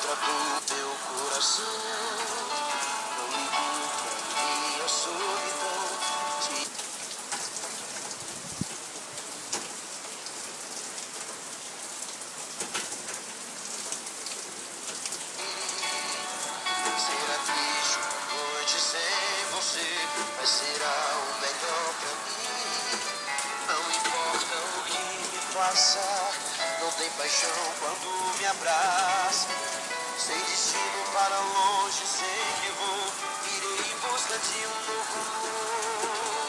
tratou teu coração. Não ligou pra minha solidão. Será triste uma noite sem você, mas será o melhor pra mim. Não importa o que me faça, não tem paixão quando me abraça. Sem destino para longe, sei que vou, irei em busca de um novo amor.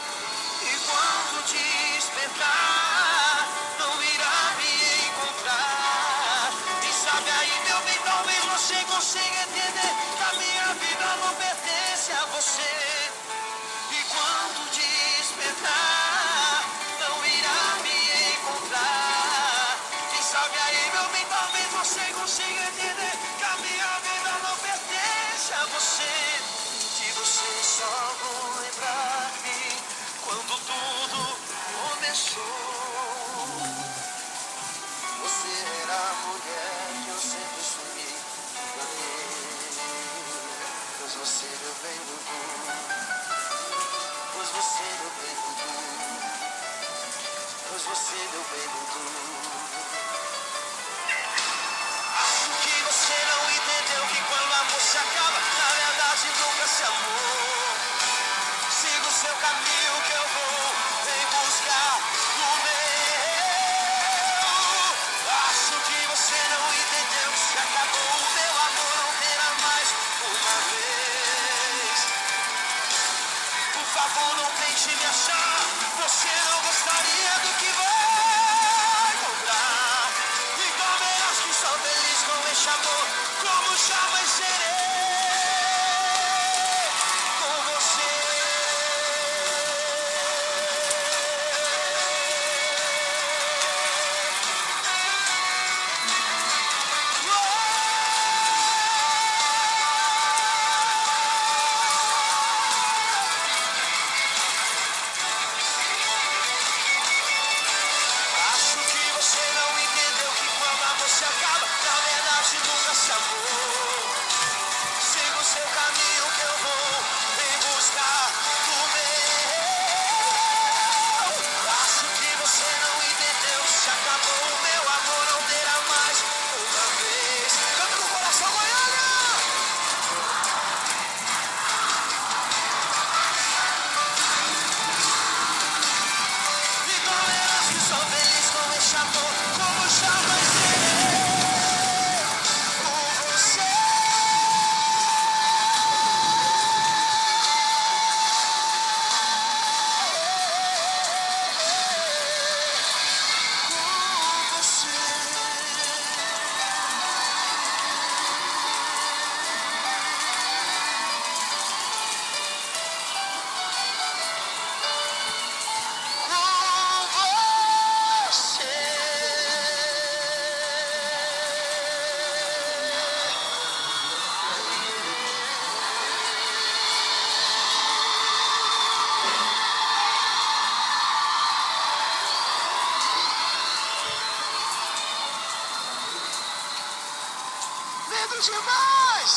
E quando despertar, não irá me encontrar. Quem sabe aí, meu bem, talvez você consiga entender que a minha vida não pertence a você. E quando despertar, não irá me encontrar. Quem sabe aí, meu bem, talvez você consiga entender que a minha vida não pertence a você. De você só vou lembrar-me quando tudo começou. Você era a mulher que eu sempre sonhei pra ter. Pois você deu bem no pois você deu bem no pois você deu bem no. Acho que você não entendeu que quando o amor se acaba, na verdade nunca se amou. Siga o seu caminho que eu vou em busca do meu. Acho que você não entendeu que se acabou o meu amor, não terá mais uma vez. Por favor, não tente me achar, você não gostaria do que vai encontrar. Então verás que sou feliz com este amor, como jamais serei com você. Acho que você não entendeu que quando o amor se acaba, na verdade nunca se amou. Siga o seu caminho que eu vou em busca do meu. Acho que você não entendeu que se acabou o meu amor, não terá mais uma vez. Canta com o coração, Goiânia! Então verás que sou feliz com este amor, como jamais serei com você. Com você. Lindo demais!